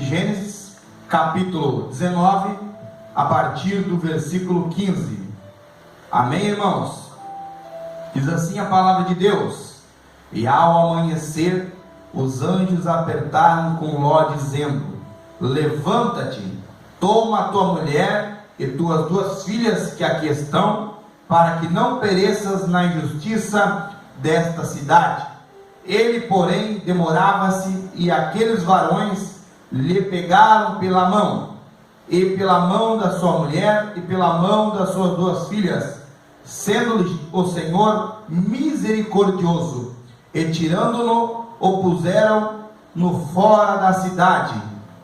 Gênesis, capítulo 19, a partir do versículo 15. Amém, irmãos? Diz assim a palavra de Deus: E ao amanhecer, os anjos apertaram com Ló, dizendo: Levanta-te, toma a tua mulher e tuas duas filhas que aqui estão, para que não pereças na injustiça desta cidade. Ele, porém, demorava-se, e aqueles varões lhe pegaram pela mão, e pela mão da sua mulher, e pela mão das suas duas filhas, sendo-lhe o Senhor misericordioso, e tirando-no, o puseram no fora da cidade.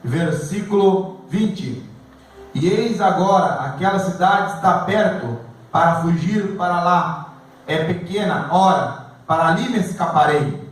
Versículo 20. E eis agora, aquela cidade está perto, para fugir para lá. É pequena, ora, para ali me escaparei.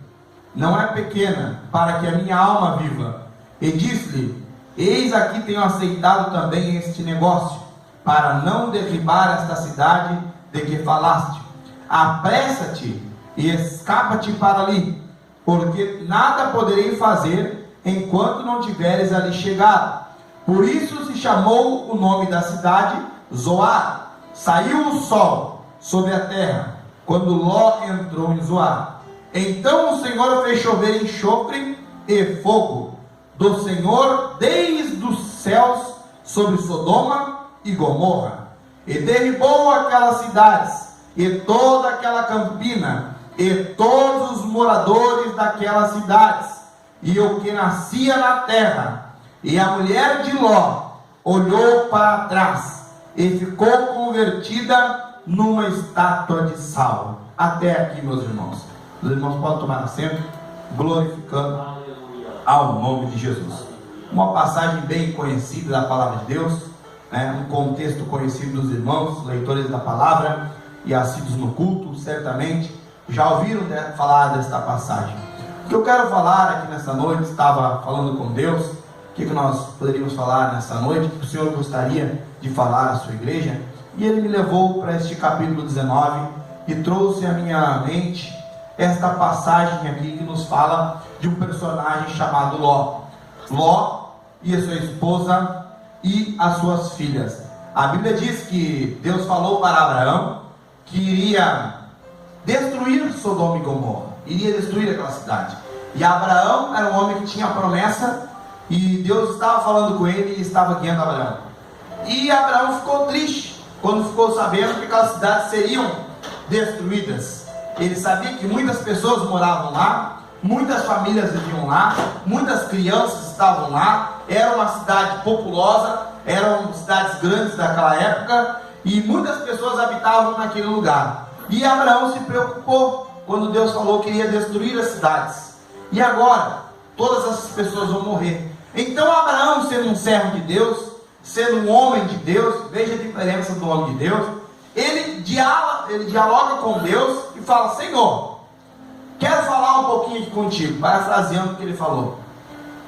Não é pequena, para que a minha alma viva. E disse-lhe: Eis aqui tenho aceitado também este negócio, para não derribar esta cidade de que falaste. Apressa-te e escapa-te para ali, porque nada poderei fazer enquanto não tiveres ali chegado. Por isso se chamou o nome da cidade Zoar. Saiu o sol sobre a terra, quando Ló entrou em Zoar. Então o Senhor fez chover enxofre e fogo do Senhor desde os céus sobre Sodoma e Gomorra, e derribou aquelas cidades, e toda aquela campina, e todos os moradores daquelas cidades, e o que nascia na terra. E a mulher de Ló olhou para trás, e ficou convertida numa estátua de sal. Até aqui, meus irmãos. Os irmãos podem tomar assento, glorificando ao nome de Jesus. Uma passagem bem conhecida da palavra de Deus, um contexto conhecido dos irmãos, leitores da palavra e assíduos no culto, certamente já ouviram falar desta passagem. O que eu quero falar aqui nessa noite, estava falando com Deus, o que nós poderíamos falar nessa noite, que o Senhor gostaria de falar à sua igreja, e Ele me levou para este capítulo 19 e trouxe à minha mente esta passagem aqui que nos fala de um personagem chamado Ló. Ló e a sua esposa e as suas filhas. A Bíblia diz que Deus falou para Abraão que iria destruir Sodoma e Gomorra, iria destruir aquela cidade. E Abraão era um homem que tinha promessa, e Deus estava falando com ele e estava guiando Abraão. E Abraão ficou triste quando ficou sabendo que aquelas cidades seriam destruídas. Ele sabia que muitas pessoas moravam lá, muitas famílias viviam lá, muitas crianças estavam lá. Era uma cidade populosa, eram cidades grandes daquela época, e muitas pessoas habitavam naquele lugar. E Abraão se preocupou quando Deus falou que iria destruir as cidades. E agora, todas essas pessoas vão morrer. Então Abraão, sendo um servo de Deus, sendo um homem de Deus, veja a diferença do homem de Deus, ele dialoga com Deus e fala: Senhor, quero falar um pouquinho aqui contigo, parafraseando o que ele falou.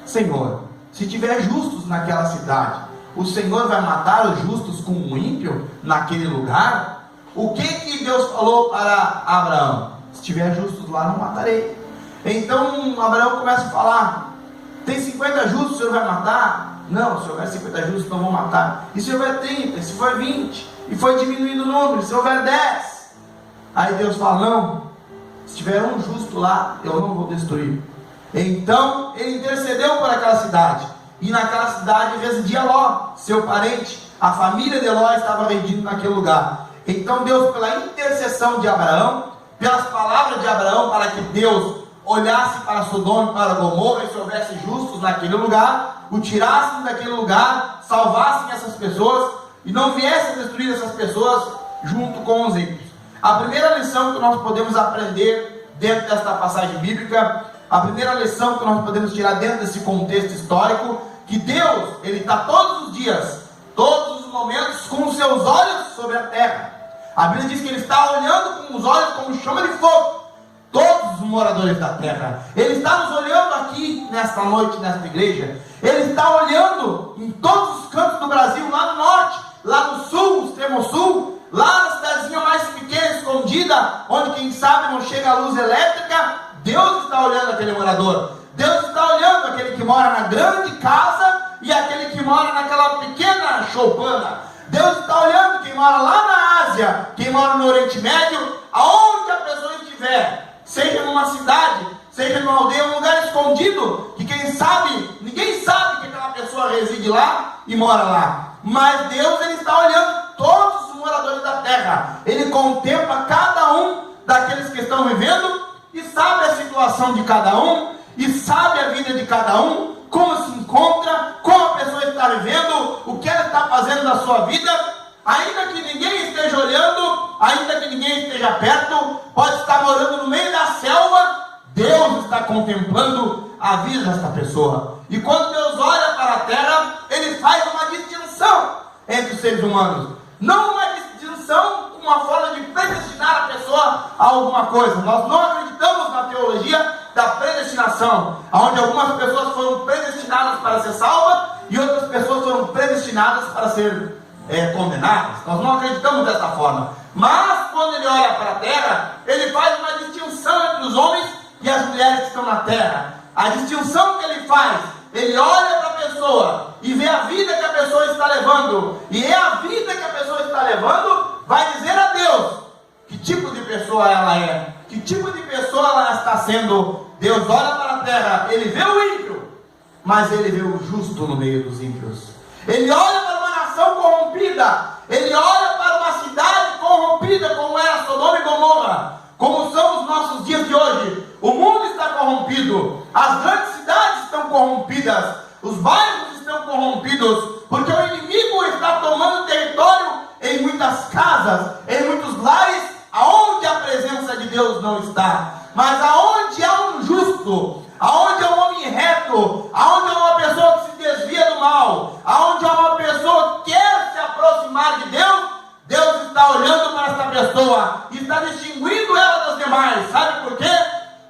Senhor, se tiver justos naquela cidade, o Senhor vai matar os justos com o ímpio naquele lugar? O que Deus falou para Abraão? Se tiver justos lá, não matarei. Então Abraão começa a falar: tem 50 justos, o Senhor vai matar? Não, se houver 50 justos, não vou matar. E se houver 30, e se for 20, e foi diminuindo o número, e se houver 10? Aí Deus fala: não, se tiver um justo lá, eu não vou destruir. Então ele intercedeu por aquela cidade, e naquela cidade residia Ló, seu parente. A família de Ló estava residindo naquele lugar. Então Deus, pela intercessão de Abraão, pelas palavras de Abraão, para que Deus olhasse para Sodoma e para Gomorra, e se houvesse justos naquele lugar, o tirassem daquele lugar, salvassem essas pessoas, e não viessem a destruir essas pessoas junto com os ímpios. A primeira lição que nós podemos aprender dentro desta passagem bíblica, a primeira lição que nós podemos tirar dentro desse contexto histórico, que Deus, Ele está todos os dias, todos os momentos, com os seus olhos sobre a terra. A Bíblia diz que Ele está olhando com os olhos como chama de fogo todos os moradores da terra. Ele está nos olhando aqui nesta noite, nesta igreja. Ele está olhando em todos os cantos do Brasil, lá no norte, lá no sul, extremo sul, lá na cidadezinha mais pequena, escondida, onde quem sabe não chega a luz elétrica. Deus está olhando aquele morador. Deus está olhando aquele que mora na grande casa e aquele que mora naquela pequena choupana. Deus está olhando quem mora lá na Ásia, quem mora no Oriente Médio, aonde a pessoa estiver, seja numa cidade, seja numa aldeia, um lugar escondido, que quem sabe, ninguém sabe que aquela pessoa reside lá e mora lá. Mas Deus, Ele está olhando todos os moradores da terra. Ele contempla cada um daqueles que estão vivendo e sabe a situação de cada um, e sabe a vida de cada um, como se encontra, como a pessoa está vivendo, o que ela está fazendo na sua vida. Ainda que ninguém esteja olhando, ainda que ninguém esteja perto, pode estar morando no meio da selva, Deus está contemplando a vida desta pessoa. E quando Deus olha para a terra, Ele faz uma distinção entre os seres humanos. Não uma distinção, uma forma de predestinar a pessoa a alguma coisa. Nós não acreditamos na teologia da predestinação, onde algumas pessoas foram predestinadas para ser salvas e outras pessoas foram predestinadas para ser condenadas. Nós não acreditamos dessa forma. Mas quando Ele olha para a terra, Ele faz uma distinção entre os homens e as mulheres que estão na terra. A distinção que Ele faz, Ele olha para a pessoa e vê a vida que a pessoa está levando, e é a vida que a pessoa está levando, vai dizer a Deus que tipo de pessoa ela é, que tipo de pessoa ela está sendo. Deus olha para a terra, Ele vê o ímpio, mas Ele vê o justo no meio dos ímpios. Ele olha para uma nação corrompida, Ele olha para uma cidade corrompida, como era Sodoma e Gomorra, como são os nossos dias de hoje. O mundo está corrompido, as grandes cidades estão corrompidas, os bairros estão corrompidos, porque o inimigo está tomando território em muitas casas, em muitos lares, aonde a presença de Deus não está. Mas aonde há um justo, aonde há um homem reto, aonde há uma pessoa que se desvia do mal, aonde há uma pessoa que quer se aproximar de Deus, Deus está olhando para essa pessoa e está distinguindo ela das demais. Sabe por quê?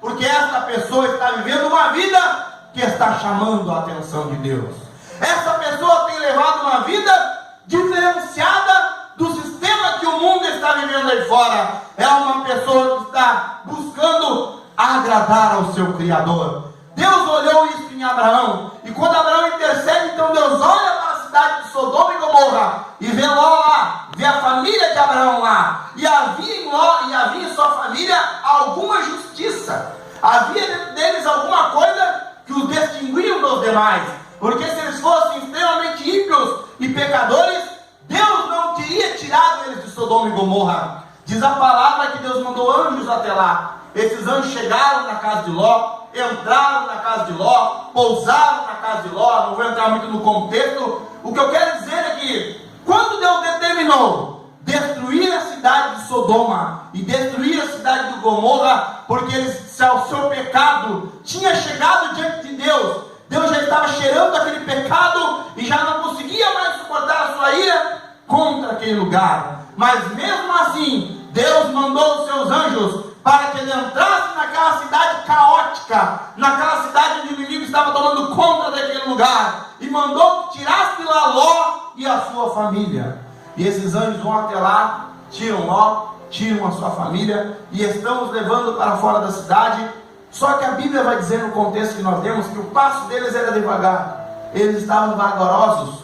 Porque essa pessoa está vivendo uma vida que está chamando a atenção de Deus. Essa pessoa tem levado uma vida diferenciada do sistema que o mundo está vivendo aí fora. É uma pessoa que está buscando agradar ao seu Criador. Deus olhou isso em Abraão, e quando Abraão intercede, então Deus olha para a cidade de Sodoma e Gomorra e vê Ló lá, vê a família de Abraão lá, e havia em Ló e havia em sua família alguma justiça, havia dentro deles alguma coisa que os distinguiam dos demais, porque se eles fossem extremamente ímpios e pecadores, Deus não teria tirado eles de Sodoma e Gomorra. Diz a palavra que Deus mandou anjos até lá. Esses anjos chegaram na casa de Ló, entraram na casa de Ló, pousaram na casa de Ló. Não vou entrar muito no contexto. O que eu quero dizer é que quando Deus determinou destruir a cidade de Sodoma e destruir a cidade de Gomorra, porque eles, o seu pecado tinha chegado diante de Deus, Deus já estava cheirando aquele pecado e já não conseguia mais suportar a sua ira contra aquele lugar. Mas mesmo assim, Deus mandou os seus anjos para que ele entrasse naquela cidade caótica, naquela cidade onde o inimigo estava tomando conta daquele lugar, e mandou que tirasse lá Ló e a sua família. E esses anjos vão até lá, tiram Ló, tiram a sua família, e estão os levando para fora da cidade. Só que a Bíblia vai dizer no contexto que nós vemos que o passo deles era devagar, eles estavam vagarosos,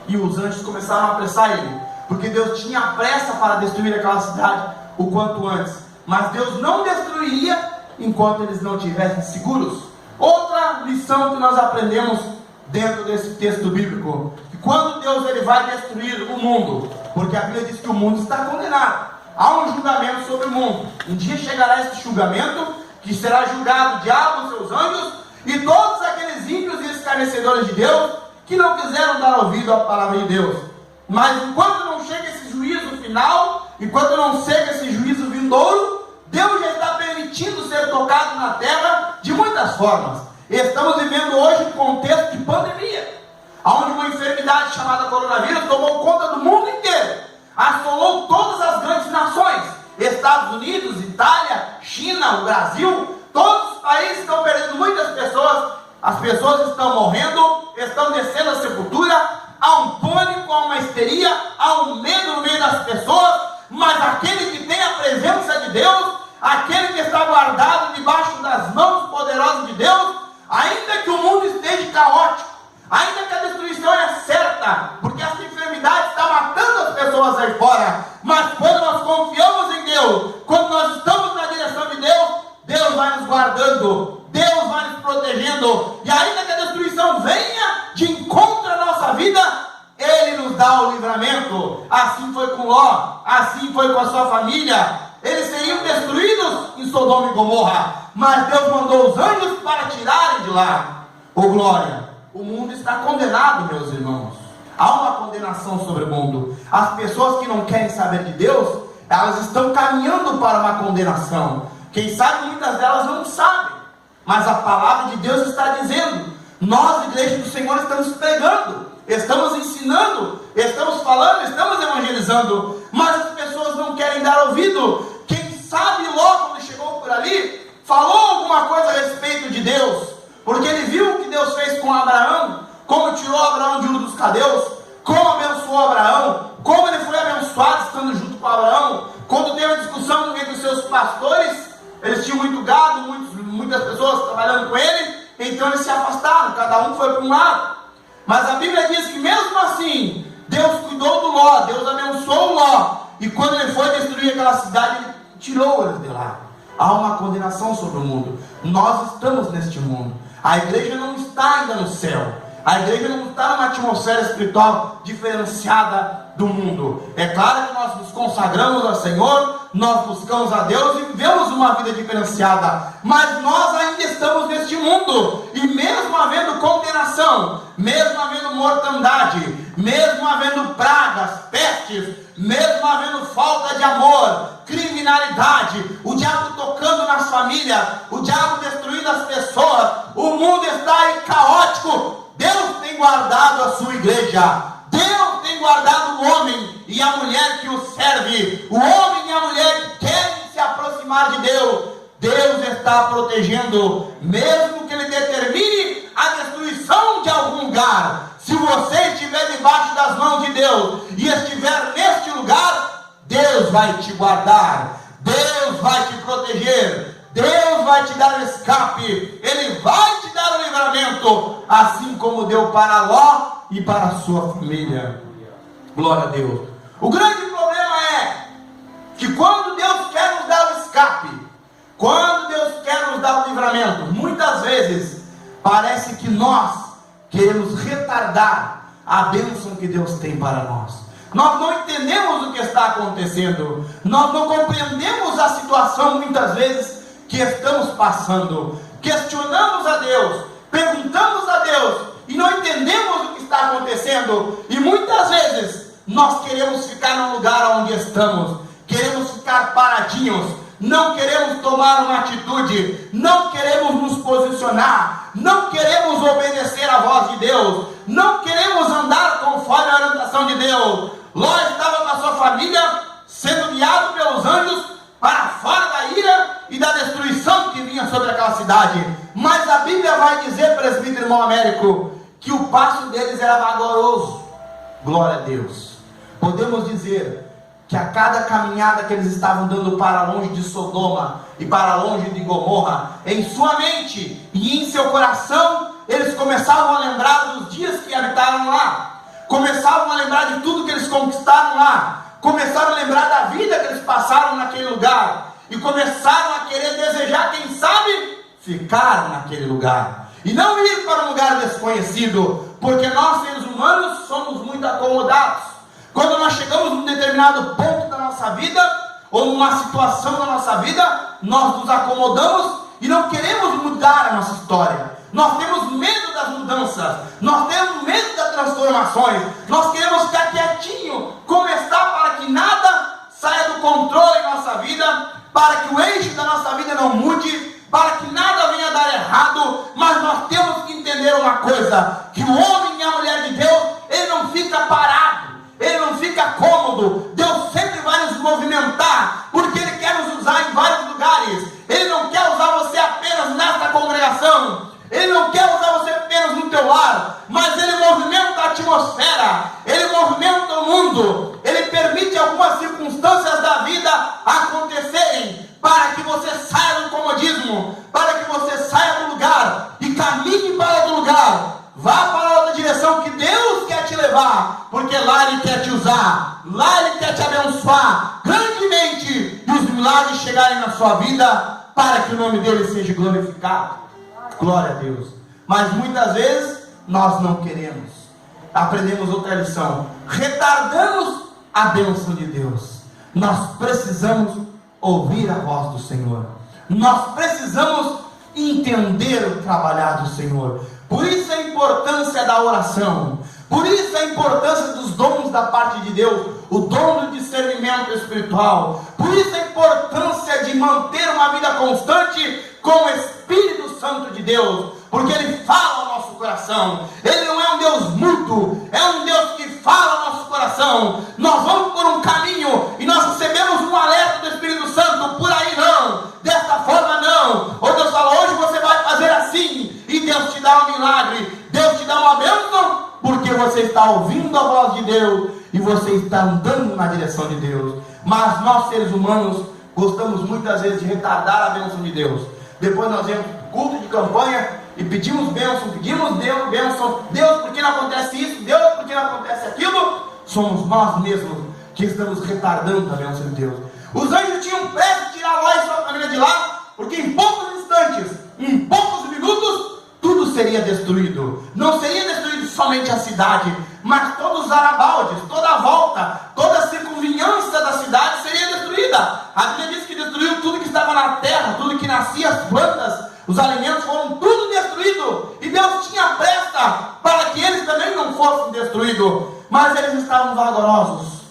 e os anjos começaram a apressar ele, porque Deus tinha pressa para destruir aquela cidade o quanto antes, mas Deus não destruiria enquanto eles não estivessem seguros. Outra lição que nós aprendemos dentro desse texto bíblico, que quando Deus ele vai destruir o mundo, porque a Bíblia diz que o mundo está condenado, há um julgamento sobre o mundo. Um dia chegará esse julgamento, que será julgado o diabo, seus anjos, e todos aqueles ímpios e escarnecedores de Deus, que não quiseram dar ouvido à palavra de Deus. Mas enquanto não chega esse juízo final, enquanto não chega esse juízo vindouro, Deus já está permitindo ser tocado na terra de muitas formas. Estamos vivendo hoje um contexto de pandemia, onde uma enfermidade chamada coronavírus tomou conta do mundo inteiro, assolou todas as grandes nações, Estados Unidos, Itália, China, o Brasil, todos os países estão perdendo muitas pessoas, as pessoas estão morrendo, estão descendo à sepultura, há um pânico, há uma histeria, há um medo no meio das pessoas, mas aquele que tem a presença de Deus, aquele que está guardado debaixo das mãos poderosas de Deus, ainda que o mundo esteja caótico, ainda assim foi com a sua família. Eles seriam destruídos em Sodoma e Gomorra, mas Deus mandou os anjos para tirarem de lá. Ô glória, o mundo está condenado, meus irmãos. Há uma condenação sobre o mundo. As pessoas que não querem saber de Deus, elas estão caminhando para uma condenação. Quem sabe muitas delas não sabem, mas a palavra de Deus está dizendo. Nós, igreja do Senhor, estamos pregando, estamos ensinando, estamos falando, estamos evangelizando, mas as pessoas não querem dar ouvido. Quem sabe logo quando chegou por ali, falou alguma coisa a respeito de Deus, porque ele viu o que Deus fez com Abraão, como tirou Abraão de Ur dos Caldeus, como abençoou Abraão, como ele foi abençoado estando junto com Abraão. Quando teve a discussão entre os seus pastores, eles tinham muito gado, muitas pessoas trabalhando com ele, então eles se afastaram, cada um foi para um lado. Mas a Bíblia diz que mesmo assim, Deus cuidou do Ló, Deus abençoou o Ló, e quando ele foi destruir aquela cidade, ele tirou eles de lá. Há uma condenação sobre o mundo. Nós estamos neste mundo. A igreja não está ainda no céu. A igreja não está numa atmosfera espiritual diferenciada do mundo. É claro que nós nos consagramos ao Senhor, nós buscamos a Deus e vivemos uma vida diferenciada, mas nós ainda estamos neste mundo, e mesmo havendo condenação, mesmo havendo mortandade, mesmo havendo pragas, pestes, mesmo havendo falta de amor, criminalidade, o diabo tocando nas famílias, o diabo destruindo as pessoas, o mundo está aí caótico. Deus tem guardado a sua igreja. Deus tem guardado o homem e a mulher que o serve. O homem e a mulher que querem se aproximar de Deus. Deus está protegendo, mesmo que ele determine a destruição de algum lugar. Se você estiver debaixo das mãos de Deus e estiver neste lugar, Deus vai te guardar. Deus vai te proteger. Deus vai te dar o escape, Ele vai te dar o livramento, assim como deu para Ló e para a sua família. Glória a Deus. O grande problema é que quando Deus quer nos dar o escape, quando Deus quer nos dar o livramento, muitas vezes parece que nós queremos retardar a bênção que Deus tem para nós. Nós não entendemos o que está acontecendo, nós não compreendemos a situação muitas vezes que estamos passando, questionamos a Deus, perguntamos a Deus e não entendemos o que está acontecendo, e muitas vezes nós queremos ficar no lugar onde estamos, queremos ficar paradinhos, não queremos tomar uma atitude, não queremos nos posicionar, não queremos obedecer à voz de Deus, não queremos andar conforme a orientação de Deus. Ló estava com a sua família sendo guiado pelos anjos para fora da ira e da destruição que vinha sobre aquela cidade. Mas a Bíblia vai dizer, presbítero irmão Américo, que o passo deles era vagaroso. Glória a Deus. Podemos dizer que a cada caminhada que eles estavam dando para longe de Sodoma e para longe de Gomorra, em sua mente e em seu coração, eles começavam a lembrar dos dias que habitaram lá, começavam a lembrar de tudo que eles conquistaram lá, começaram a lembrar da vida que eles passaram naquele lugar, e começaram a querer desejar, quem sabe, ficar naquele lugar, e não ir para um lugar desconhecido, porque nós, seres humanos, somos muito acomodados. Quando nós chegamos num determinado ponto da nossa vida, ou numa situação da nossa vida, nós nos acomodamos e não queremos mudar a nossa história. Nós temos medo das mudanças, nós temos medo das transformações, nós queremos ficar quietinho, como está, para que nada saia do controle em nossa vida, para que o eixo da nossa vida não mude, para que nada venha a dar errado. Mas nós temos que entender uma coisa, que o homem e a mulher de Deus, ele não fica parado, ele não fica cômodo. Deus sempre vai nos movimentar, porque Ele quer nos usar em vários lugares. Ele não quer usar você apenas nesta congregação, Ele não quer usar você apenas no teu lar, mas Ele movimenta a atmosfera, Ele movimenta o mundo, Ele permite algumas circunstâncias da vida acontecerem, para que você saia do comodismo, para que você saia do lugar e caminhe para outro lugar, vá para outra direção que Deus quer te levar, porque lá Ele quer te usar, lá Ele quer te abençoar grandemente, e os milagres chegarem na sua vida, para que o nome dEle seja glorificado. Glória a Deus. Mas muitas vezes nós não queremos. Aprendemos outra lição: retardamos a bênção de Deus. Nós precisamos ouvir a voz do Senhor. Nós precisamos entender o trabalhar do Senhor. Por isso a importância da oração. Por isso a importância dos dons da parte de Deus, o dom do discernimento espiritual. Por isso a importância de manter uma vida constante com o Espírito Santo de Deus, porque Ele fala ao nosso coração. Ele não é um Deus mudo, é um Deus que fala ao nosso coração. Nós vamos por um caminho e nós recebemos um alerta do Espírito Santo: por aí não, dessa forma não. Ou Deus fala: hoje você vai fazer assim, e Deus te dá um milagre, Deus te dá uma bênção, porque você está ouvindo a voz de Deus e você está andando na direção de Deus. Mas nós, seres humanos, gostamos muitas vezes de retardar a bênção de Deus. Depois nós vemos culto de campanha e pedimos bênção, pedimos Deus, bênção. Deus, por que não acontece isso? Deus, por que não acontece aquilo? Somos nós mesmos que estamos retardando a bênção de Deus. Os anjos tinham pressa de tirar Ló e sua família de lá, porque em poucos instantes, em poucos minutos, tudo seria destruído. Não seria destruído somente a cidade, mas todos os arabaldes, toda a volta, toda a circunvizinhança da cidade seria destruída. A Bíblia diz que destruiu tudo que estava na terra, tudo que nascia, as plantas, os alimentos, foram tudo destruídos. E Deus tinha pressa para que eles também não fossem destruídos. Mas eles estavam vagarosos.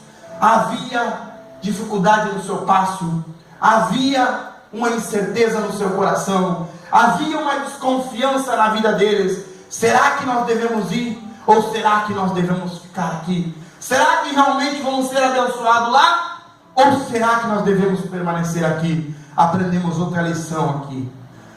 Havia dificuldade no seu passo, havia uma incerteza no seu coração, havia uma desconfiança na vida deles. Será que nós devemos ir? Ou será que nós devemos ficar aqui? Será que realmente vamos ser abençoados lá? Ou será que nós devemos permanecer aqui? Aprendemos outra lição aqui.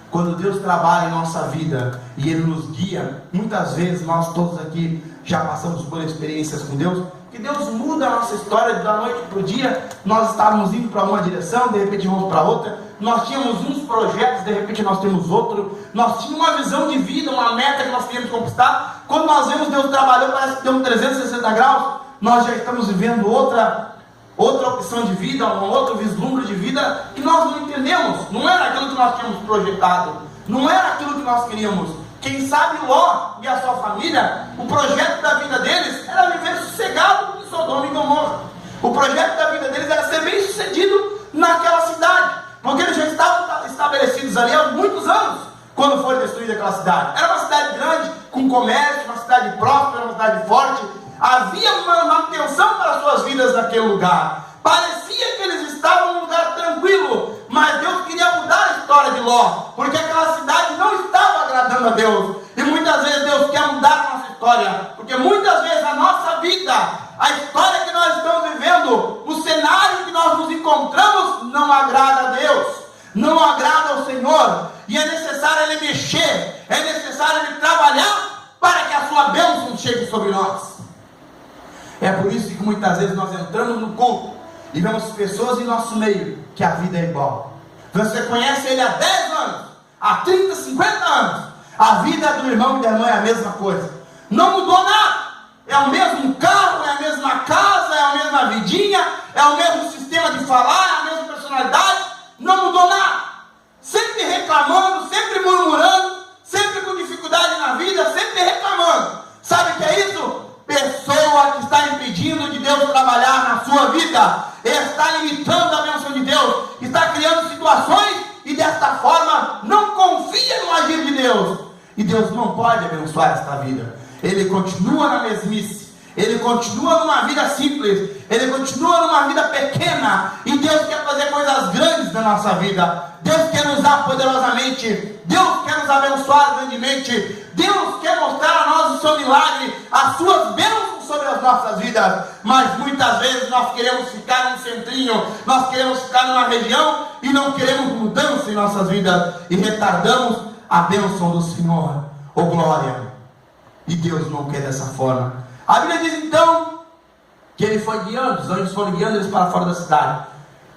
Quando Deus trabalha em nossa vida e Ele nos guia, muitas vezes nós todos aqui já passamos por experiências com Deus, que Deus muda a nossa história da noite para o dia. Nós estávamos indo para uma direção, de repente vamos para outra. Nós tínhamos uns projetos, de repente nós temos outro. Nós tínhamos uma visão de vida, uma meta que nós queríamos conquistar. Quando nós vemos Deus trabalhando, parece que deu um 360 graus. Nós já estamos vivendo outra opção de vida, um outro vislumbre de vida que nós não entendemos. Não era aquilo que nós tínhamos projetado, não era aquilo que nós queríamos. Quem sabe Ló e a sua família, o projeto da vida deles era viver sossegado em Sodoma e Gomorra. O projeto da vida deles era ser bem sucedido naquela cidade, porque eles já estavam estabelecidos ali há muitos anos quando foi destruída aquela cidade. Era uma cidade grande, com comércio, uma cidade próspera, uma cidade forte. Havia uma manutenção para suas vidas naquele lugar. Parecia que eles estavam num lugar tranquilo, mas Deus queria mudar a história de Ló, porque aquela cidade não estava agradando a Deus. E muitas vezes Deus quer mudar a nossa história, porque muitas vezes a nossa vida, a história que nós estamos vivendo, o cenário que nós nos encontramos, não agrada a Deus, não agrada ao Senhor. E é necessário Ele mexer, é necessário Ele trabalhar para que a sua bênção chegue sobre nós. É por isso que muitas vezes nós entramos no culto e vemos pessoas em nosso meio que a vida é igual. Você conhece ele há 10 anos, há 30, 50 anos. A vida do irmão e da irmã é a mesma coisa. Não mudou nada. É o mesmo carro, é a mesma casa, é a mesma vidinha, é o mesmo sistema de falar, é a mesma personalidade. Não mudou nada. Sempre reclamando, sempre murmurando, sempre com dificuldade na vida, sempre reclamando. Sabe o que é isso? Pessoa que está impedindo de Deus trabalhar na sua vida, está limitando a bênção de Deus, está criando situações e desta forma não confia no agir de Deus. E Deus não pode abençoar esta vida. Ele continua na mesmice, ele continua numa vida simples, ele continua numa vida pequena. E Deus quer fazer coisas grandes na nossa vida. Deus quer nos usar poderosamente, Deus quer nos abençoar grandemente, Deus quer mostrar a nós o seu milagre, as suas bênçãos sobre as nossas vidas. Mas muitas vezes nós queremos ficar num centrinho, nós queremos ficar numa região e não queremos mudança em nossas vidas e retardamos a bênção do Senhor. Oh glória! E Deus não quer dessa forma. A Bíblia diz então que ele foi guiando, os anjos foram guiando eles para fora da cidade.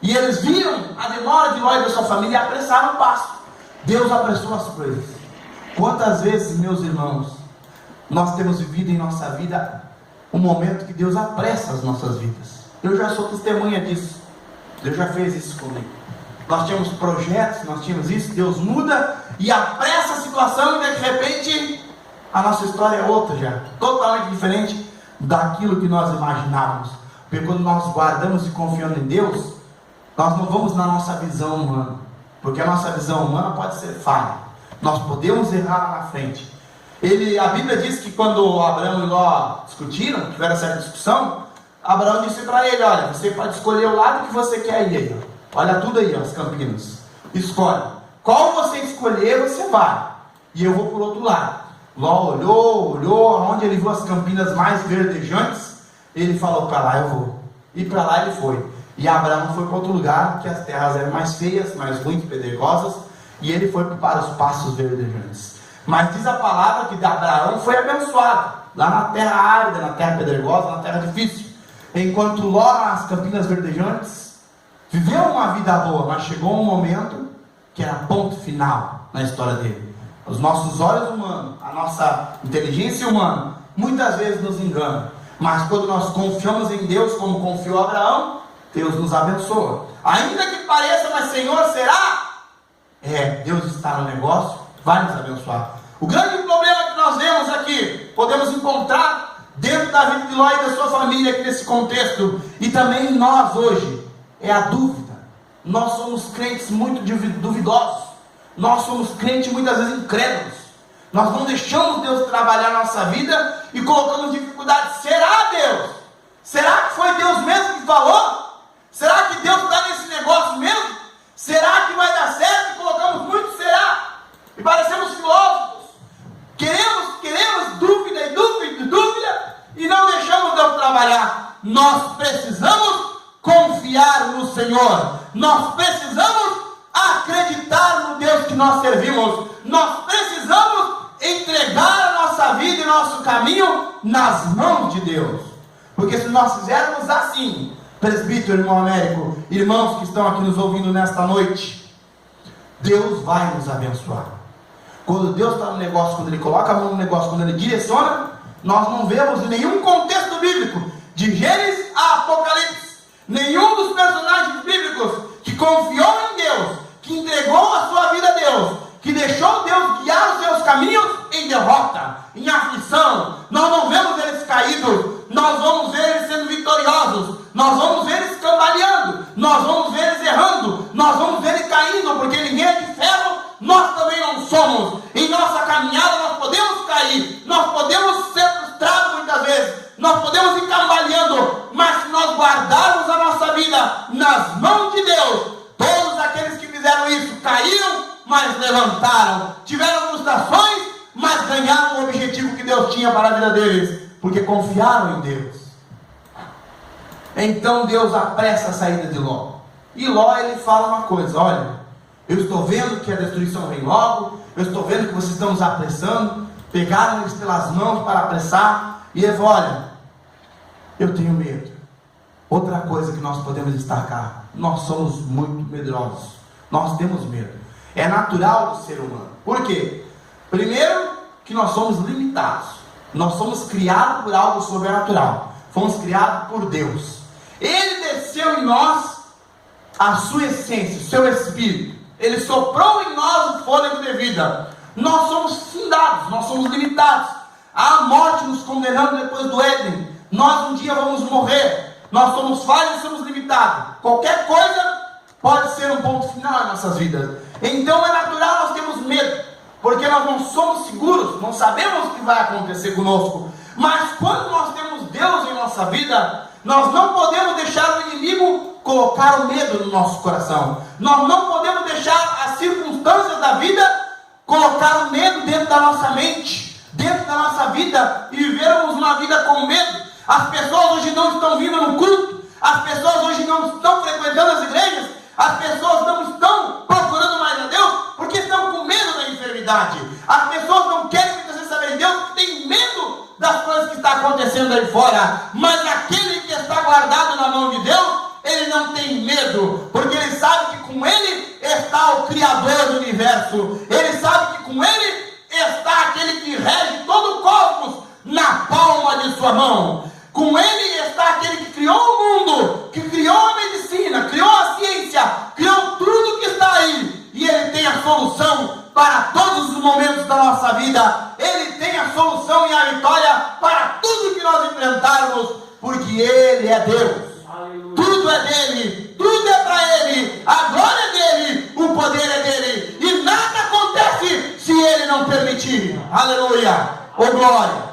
E eles viram a demora de Ló e da sua família e apressaram o passo. Deus apressou as coisas. Quantas vezes, meus irmãos, nós temos vivido em nossa vida um momento que Deus apressa as nossas vidas. Eu já sou testemunha disso. Deus já fez isso comigo. Nós tínhamos projetos, nós tínhamos isso, Deus muda e apressa a situação e de repente a nossa história é outra já, totalmente diferente daquilo que nós imaginávamos. Porque quando nós guardamos e confiamos em Deus, nós não vamos na nossa visão humana, porque a nossa visão humana pode ser falha, nós podemos errar lá na frente. A Bíblia diz que quando Abraão e Ló discutiram, tiveram essa discussão, Abraão disse para ele: olha, você pode escolher o lado que você quer ir aí, ó. Olha tudo aí, ó, as campinas, escolhe, qual você escolher você vai, e eu vou para o outro lado. Ló olhou, onde ele viu as campinas mais verdejantes, ele falou: para lá eu vou, e para lá ele foi. E Abraão foi para outro lugar, que as terras eram mais feias, mais ruins, pedregosas, e ele foi para os pastos verdejantes. Mas diz a palavra que Abraão foi abençoado, lá na terra árida, na terra pedregosa, na terra difícil. Enquanto Ló, nas campinas verdejantes, viveu uma vida boa, mas chegou um momento que era ponto final na história dele. Os nossos olhos humanos, a nossa inteligência humana, muitas vezes nos engana. Mas quando nós confiamos em Deus, como confiou Abraão, Deus nos abençoa. Ainda que pareça, mas Senhor, será? Deus está no negócio, vai nos abençoar. O grande problema que nós vemos aqui, podemos encontrar dentro da vida de Ló e da sua família aqui nesse contexto, e também em nós hoje, é a dúvida. Nós somos crentes muito duvidosos, nós somos crentes muitas vezes incrédulos, nós não deixamos Deus trabalhar na nossa vida e colocamos dificuldades. Será Deus? Será que foi Deus mesmo que falou? Será que Deus está nesse negócio mesmo? Será que vai dar certo? E colocamos muito será, e parecemos filósofos, queremos dúvida e dúvida, e não deixamos Deus trabalhar. Nós precisamos confiar no Senhor, nós precisamos acreditar no Deus que nós servimos, nós precisamos entregar a nossa vida e nosso caminho nas mãos de Deus, porque se nós fizermos assim, presbítero, irmão Américo, irmãos que estão aqui nos ouvindo nesta noite, Deus vai nos abençoar. Quando Deus está no negócio, quando Ele coloca a mão no negócio, quando Ele direciona, nós não vemos em nenhum contexto bíblico, de Gênesis a Apocalipse, nenhum dos personagens bíblicos que confiou em Deus, que entregou a sua vida a Deus, que deixou Deus guiar os seus caminhos em derrota, em aflição. Nós não vemos eles caídos, nós vamos ver eles sendo vitoriosos, nós vamos ver eles cambaleando, nós vamos ver eles errando, nós vamos ver eles caindo, porque ninguém é de ferro, nós também não somos. Em nossa caminhada nós podemos cair, nós podemos ser frustrados muitas vezes, nós podemos ir cambaleando, mas se nós guardarmos a nossa vida nas mãos de Deus, todos aqueles que fizeram isso caíram, mas levantaram, tiveram frustrações, mas ganharam o objetivo que Deus tinha para a vida deles, porque confiaram em Deus. Então Deus apressa a saída de Ló, e Ló ele fala uma coisa: olha, eu estou vendo que a destruição vem logo, eu estou vendo que vocês estão nos apressando, pegaram eles pelas mãos para apressar, e ele falou: olha, eu tenho medo. Outra coisa que nós podemos destacar: nós somos muito medrosos, nós temos medo, é natural do ser humano. Por quê? Primeiro, que nós somos limitados, nós somos criados por algo sobrenatural, fomos criados por Deus. Ele desceu em nós a sua essência, o seu espírito, Ele soprou em nós o fôlego de vida. Nós somos findados, nós somos limitados, a morte nos condenando depois do Éden. Nós um dia vamos morrer, nós somos falhos e somos limitados. Qualquer coisa pode ser um ponto final em nossas vidas. Então é natural nós termos medo, porque nós não somos seguros, não sabemos o que vai acontecer conosco. Mas quando nós temos Deus em nossa vida, nós não podemos deixar o inimigo colocar o medo no nosso coração. Nós não podemos deixar as circunstâncias da vida colocar o medo dentro da nossa mente, dentro da nossa vida, e vivermos uma vida com medo. As pessoas hoje não estão vindo no culto, as pessoas hoje não estão frequentando as igrejas, as pessoas não estão procurando mais a Deus, porque estão com medo da enfermidade. As pessoas não querem muitas vezes saber de Deus, porque têm medo das coisas que estão acontecendo aí fora. Mas aquele que está guardado na mão de Deus, ele não tem medo, porque ele sabe que com ele está o Criador do universo, ele sabe que com ele está aquele que rege todo o cosmos na palma de sua mão. Com ele está aquele que criou o mundo, que criou a medicina, criou a ciência, criou tudo que está aí. E ele tem a solução para todos os momentos da nossa vida. Ele tem a solução e a vitória para tudo que nós enfrentarmos. porque Ele é Deus. Aleluia. Tudo é dele, tudo é para Ele, a glória é dele, o poder é dele, e nada acontece se Ele não permitir. Aleluia, ô glória.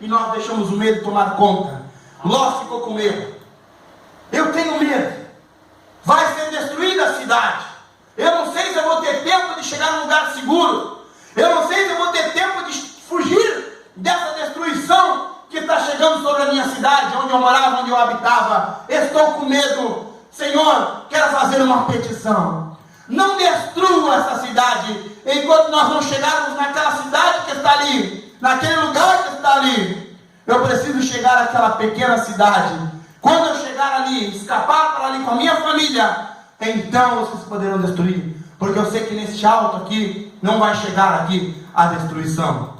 E nós deixamos o medo tomar conta. Ló ficou com medo. Eu tenho medo, vai ser destruída a cidade. Eu não sei se eu vou ter tempo de chegar num lugar seguro. Eu não sei se eu vou ter tempo de fugir dessa destruição que está chegando sobre a minha cidade, onde eu morava, onde eu habitava. Estou com medo. Senhor, quero fazer uma petição. Não destrua essa cidade enquanto nós não chegarmos naquela cidade que está ali, naquele lugar que está ali. Eu preciso chegar àquela pequena cidade. Quando eu chegar ali, escapar para ali com a minha família, então vocês poderão destruir. Porque eu sei que neste alto aqui não vai chegar aqui a destruição.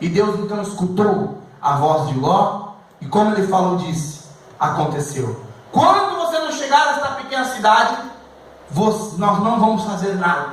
E Deus então escutou a voz de Ló, e como ele falou, disse, aconteceu. Quando você não chegar a esta pequena cidade, nós não vamos fazer nada.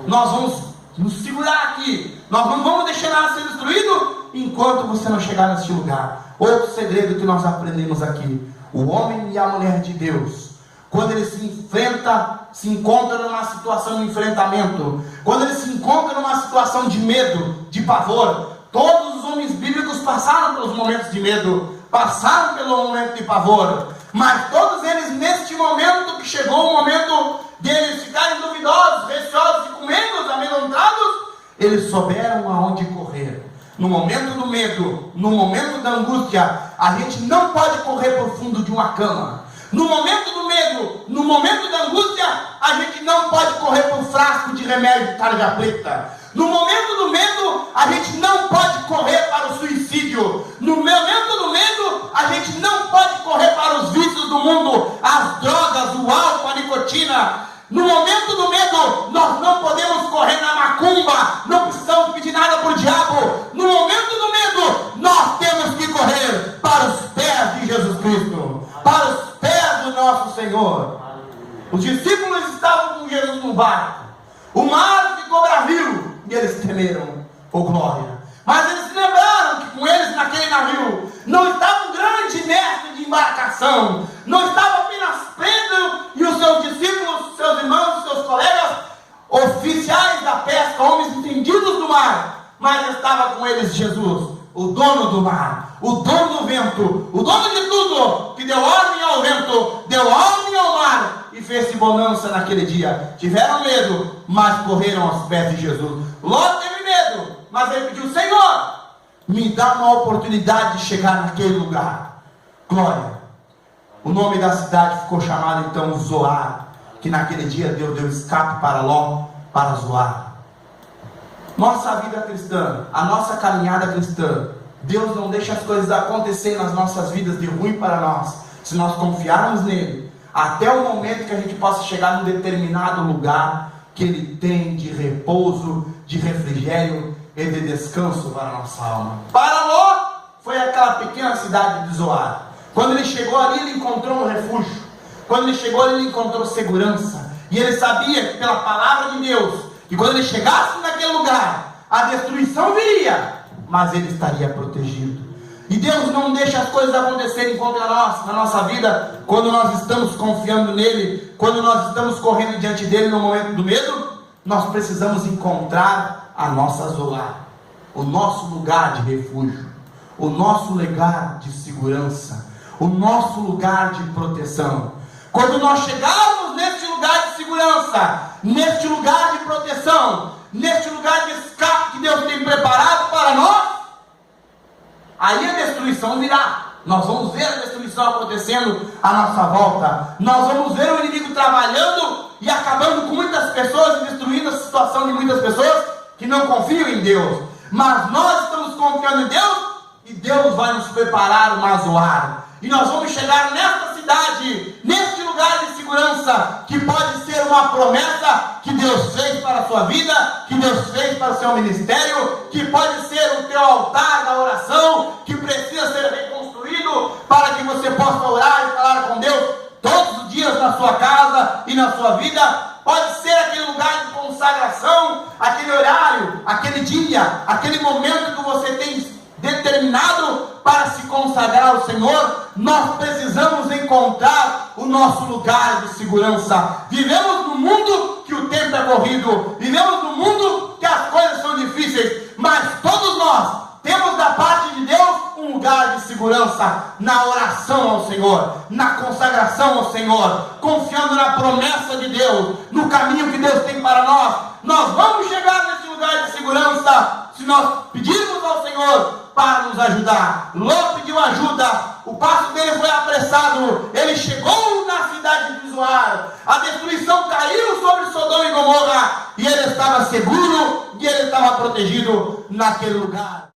Nós vamos nos segurar aqui. Nós não vamos deixar nada ser destruído enquanto você não chegar neste lugar. Outro segredo que nós aprendemos aqui: o homem e a mulher de Deus, quando ele se encontra numa situação de enfrentamento, quando ele se encontra numa situação de medo, de pavor. Todos os homens bíblicos passaram pelos momentos de medo, passaram pelo momento de pavor, mas todos eles, neste momento que chegou o momento deles ficarem duvidosos, receosos e com medo, amedrontados, eles souberam aonde correr. No momento do medo, no momento da angústia, a gente não pode correr para o fundo de uma cama. No momento do medo, no momento da angústia, a gente não pode correr para um frasco de remédio de tarja preta. No momento do medo, a gente não pode correr para o suicídio. No momento do medo, a gente não pode correr para os vícios do mundo, as drogas, o álcool, a nicotina. No momento do medo, nós não podemos correr na macumba, não precisamos pedir nada para o diabo. No momento do medo, nós temos que correr para os pés de Jesus Cristo, para os pés do nosso Senhor. Os discípulos estavam com Jesus no barco, o mar ficou bravio, e eles temeram, oh glória. Mas eles se lembraram que com eles naquele navio não estava um grande mestre de embarcação, não estava apenas Pedro e os seus discípulos, seus irmãos, seus colegas, oficiais da pesca, homens entendidos do mar, mas estava com eles Jesus, o dono do mar, o dono do vento, o dono de tudo, que deu ordem ao vento, deu ordem ao mar, e fez-se bonança naquele dia. Tiveram medo, mas correram aos pés de Jesus. Ló teve medo, mas ele pediu: Senhor, me dá uma oportunidade de chegar naquele lugar. Glória. O nome da cidade ficou chamado então Zoar, que naquele dia Deus deu escape para Ló, para Zoar. Nossa vida cristã, a nossa caminhada cristã, Deus não deixa as coisas acontecer nas nossas vidas de ruim para nós, se nós confiarmos nele, até o momento que a gente possa chegar num determinado lugar que ele tem de repouso, de refrigério e de descanso para a nossa alma. Para Ló, foi aquela pequena cidade de Zoar. Quando ele chegou ali, ele encontrou um refúgio. Quando ele chegou ali, ele encontrou segurança. E ele sabia, pela palavra de Deus, que quando ele chegasse naquele lugar, a destruição viria, mas ele estaria protegido. E Deus não deixa as coisas acontecerem contra nós, na nossa vida, quando nós estamos confiando nele, quando nós estamos correndo diante dele no momento do medo. Nós precisamos encontrar a nossa Zoar, o nosso lugar de refúgio, o nosso lugar de segurança, o nosso lugar de proteção. Quando nós chegarmos neste lugar de segurança, neste lugar de proteção, neste lugar de escape que Deus tem preparado para nós, aí a destruição virá. Nós vamos ver a destruição acontecendo à nossa volta. Nós vamos ver o inimigo trabalhando e acabando com muitas pessoas e destruindo a situação de muitas pessoas que não confiam em Deus. Mas nós estamos confiando em Deus e Deus vai nos preparar uma Zoar. E nós vamos chegar nesta cidade, neste lugar de segurança, que pode ser uma promessa que Deus fez para a sua vida, que Deus fez para o seu ministério, que pode ser o teu altar da oração, que precisa ser reconstruído para que você possa orar e falar com Deus todos os dias na sua casa e na sua vida. Pode ser aquele lugar de consagração, aquele horário, aquele dia, aquele momento que você tem determinado para se consagrar ao Senhor, nós precisamos encontrar o nosso lugar de segurança. Vivemos num mundo que o tempo é corrido, vivemos num mundo que as coisas são difíceis, mas todos nós temos da parte de Deus um lugar de segurança na oração ao Senhor, na consagração ao Senhor, confiando na promessa de Deus, no caminho que Deus tem para nós. Nós vamos chegar nesse lugar de segurança se nós pedirmos ao Senhor para nos ajudar. Ló pediu ajuda, o passo dele foi apressado, ele chegou na cidade de Zoar, a destruição caiu sobre Sodoma e Gomorra, e ele estava seguro, e ele estava protegido naquele lugar.